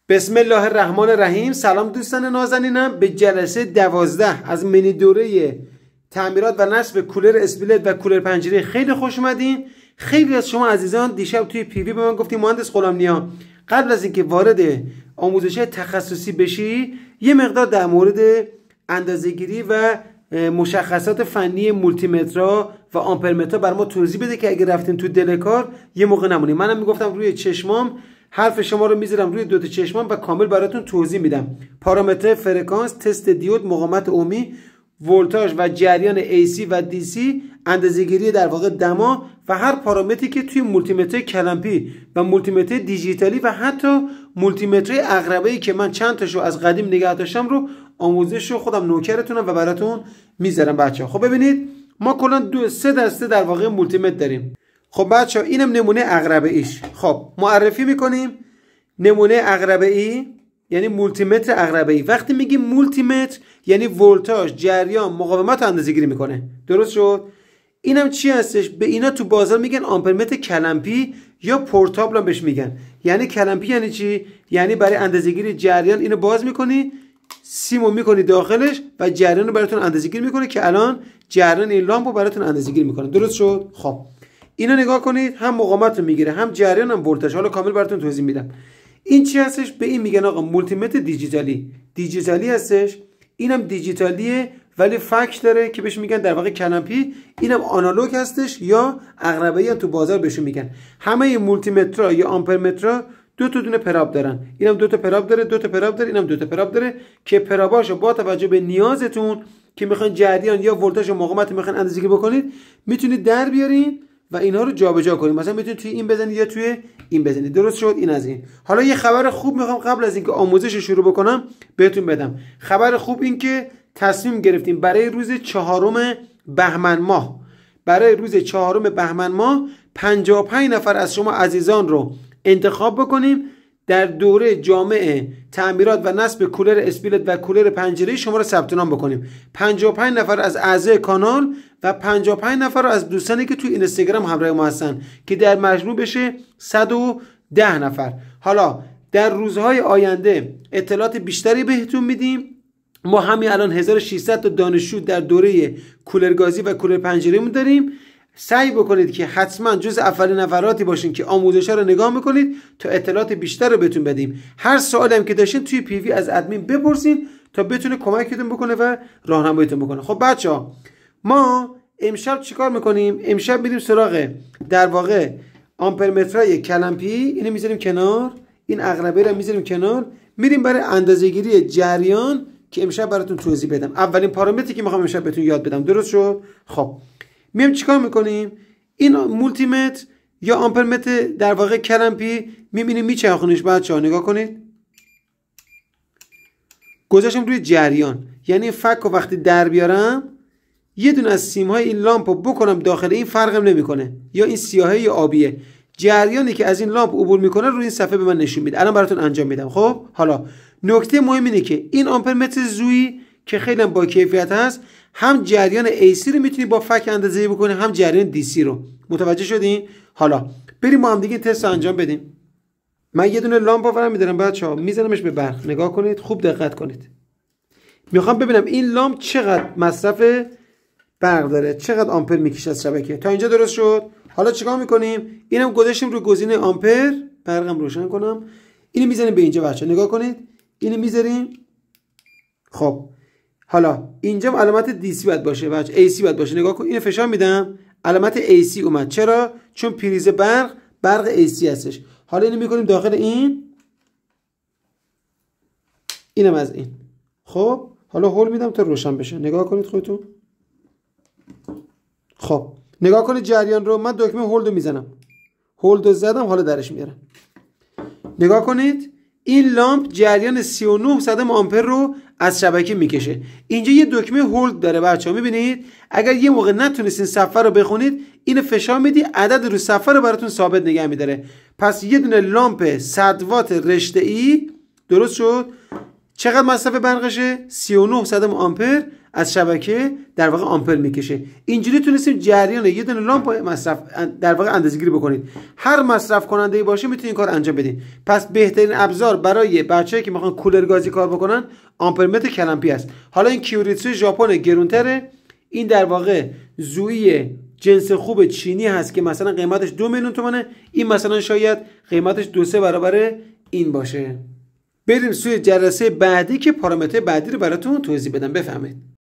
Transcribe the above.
بسم الله الرحمن الرحیم. سلام دوستان نازنینم، به جلسه 12 از منی دوره تعمیرات و نصب کولر اسپلیت و کولر پنجره خیلی خوش اومدین. خیلی از شما عزیزان دیشب توی پی وی به من گفتیم مهندس غلامنیا قبل از اینکه وارد آموزش تخصصی بشی یه مقدار در مورد اندازه‌گیری و مشخصات فنی مولتیمترها و آمپرمترها بر ما توضیح بده که اگه رفتیم تو دل کار یه موقع نمونیم. منم میگفتم روی چشمام حرف شما رو میذارم روی دوتا چشمام و کامل براتون توضیح میدم. پارامتر فرکانس، تست دیود، مقاومت اومی، ولتاژ و جریان AC و DC، اندازه‌گیری در واقع دما و هر پارامتری که توی مولتیمتر کلمپی و مولتیمتر دیجیتالی و حتی مولتیمتر عقربه‌ای که من چند تاشو از قدیم نگه داشتم رو آموزش رو خودم نوکرتونم و براتون میذارم بچه‌ها. خب ببینید ما کلا سه دسته در واقع مولتیمتر داریم. خب بچه‌ها اینم نمونه عقربه‌ایش. خب معرفی میکنیم. نمونه عقربه‌ای یعنی مولتیمتر عقربه‌ای. وقتی میگیم مولتیمتر یعنی ولتاژ، جریان، مقاومت رو اندازه‌گیری میکنه. درست شد؟ اینم چی هستش؟ به اینا تو بازار میگن آمپرمتر کلمپی یا پورتابل هم بهش میگن. یعنی کلمپی یعنی چی؟ یعنی برای اندازه‌گیری جریان اینو باز میکنی، سیمو میکنی داخلش و جریان رو براتون اندازه‌گیری میکنه که الان جریان این لامپ رو براتون اندازه‌گیری میکنه. درست شد؟ خب اینو نگاه کنید، هم مقاومت رو میگیره، هم جریان، هم ولتاژ. حالا کامل براتون توضیح میدم. این چی هستش؟ به این میگن آقا مولتیمتر دیجیتالی هستش. اینم دیجیتالیه ولی فک داره که بهش میگن در واقع کلمپی. اینم آنالوگ هستش یا عقربه‌ای هم تو بازار بهش میگن. همه مولتیمترها یا آمپرمترها دو تا دونه پراب دارن. اینم دو تا پراب داره، دو تا پراب داره، اینم دو تا پراب داره که پراباشو با توجه به نیازتون که میخواین جریان یا ولتاژ و مقاومت میخواین اندازه‌گیری بکنید میتونید در بیارین و اینها رو جابجا کنید. مثلا میتونید توی این بزنید یا توی این بزنید. درست شد؟ این از این. حالا یه خبر خوب میخوام قبل از اینکه آموزش شروع بکنم بهتون بدم. خبر خوب این که تصمیم گرفتیم برای روز 4 بهمن ماه 55 نفر از شما عزیزان رو انتخاب بکنیم در دوره جامع تعمیرات و نصب کولر اسپلیت و کولر پنجره شما رو ثبت نام بکنیم. 55 نفر از اعضای کانال و 55 نفر از دوستانی که تو اینستاگرام همراه ما هستن که در مجموع بشه 110 نفر. حالا در روزهای آینده اطلاعات بیشتری بهتون میدیم. ما همین الان 1600 تا دانشجو در دوره کولرگازی و کولر پنجره‌مون داریم. سعی بکنید که حتما جز اولین نفراتی باشین که آموزش‌ها رو نگاه میکنید تا اطلاعات بیشتر رو بهتون بدیم. هر سوالی هم که داشتین توی پی وی از ادمین بپرسین تا بتونه کمکتون بکنه و راهنماییتون بکنه. خب بچه‌ها ما امشب چیکار میکنیم؟ امشب میریم سراغ در واقع آمپرمترهای کلمپی. اینو میذاریم کنار، این عقربه رو میذاریم کنار، میریم برای اندازه‌گیری جریان که امشب براتون توضیح بدم. اولین پارامتری که میخوام امشب بهتون یاد بدم. درست شد؟ خب میام چیکار میکنیم؟ این مولتیمتر یا آمپرمتر در واقع کلمپی میبینیم میچرخونیش. بچه‌ها نگاه کنید، گذاشتم روی جریان. یعنی فک رو وقتی در بیارم یه دونه از سیم‌های این لامپ رو بکنم داخل این، فرقم نمیکنه یا این سیاهه یا آبیه، جریانی که از این لامپ عبور میکنه رو این صفحه به من نشون میده. الان براتون انجام میدم. خب حالا نکته مهم اینه که این آمپرمتر زویی که خیلی با کیفیت هست هم جریان AC رو میتونی با فک اندازه‌گیری بکنی هم جریان DC رو. متوجه شدین؟ حالا بریم ما هم دیگه تست انجام بدیم. من یه دونه لامپ آورم میذارم بچه‌ها، میذارمش به برق. نگاه کنید، خوب دقت کنید. میخوام ببینم این لامپ چقدر مصرف برق داره، چقدر آمپر میکشه از شبکه. تا اینجا درست شد؟ حالا چیکار میکنیم؟ اینم گذاشتیم روی گزینه آمپر. برقم روشن کنم. اینو میذاریم به اینجا بچه‌ها. نگاه کنید. اینو میذاریم. خب حالا اینجا علامت DC باید باشه بچه، AC باید باشه. نگاه کن، اینو فشار میدم علامت AC اومد. چرا؟ چون پریز برق AC هستش. حالا اینو میکنیم داخل اینم از این. خب حالا هول میدم تا روشن بشه. نگاه کنید خودتون. خب نگاه کنید جریان رو. من دکمه هولد رو میزنم، هولد رو زدم، حالا درش میارم. نگاه کنید این لامپ جریان 39 صدم آمپر رو از شبکه میکشه. اینجا یه دکمه هولد داره بچه‌ها، میبینید؟ اگر یه موقع نتونستین صفحه رو بخونید اینو فشار میدی، عدد رو صفحه رو براتون ثابت نگه میداره. پس یه دونه لامپ 100 وات رشته ای، درست شد؟ چقدر مصرف برقشه؟ 39 صدم آمپر از شبکه در واقع آمپر میکشه. اینجوری تونستیم جریان یه دونه لامپ مصرف در واقع اندازه‌گیری بکنید. هر مصرف کننده باشه میتونید این کار انجام بدین. پس بهترین ابزار برای بچه‌ای که میخوان کولر گازی کار بکنن آمپرمتر کلمپی است. حالا این کیوریتسو ژاپن گرونتره، این در واقع زویی جنس خوب چینی هست که مثلا قیمتش 2 میلیون تومانه، این مثلا شاید قیمتش 2-3 برابر این باشه. بریم سوی جلسه بعدی که پارامتر بعدی رو براتون توضیح بدم. بفهمید.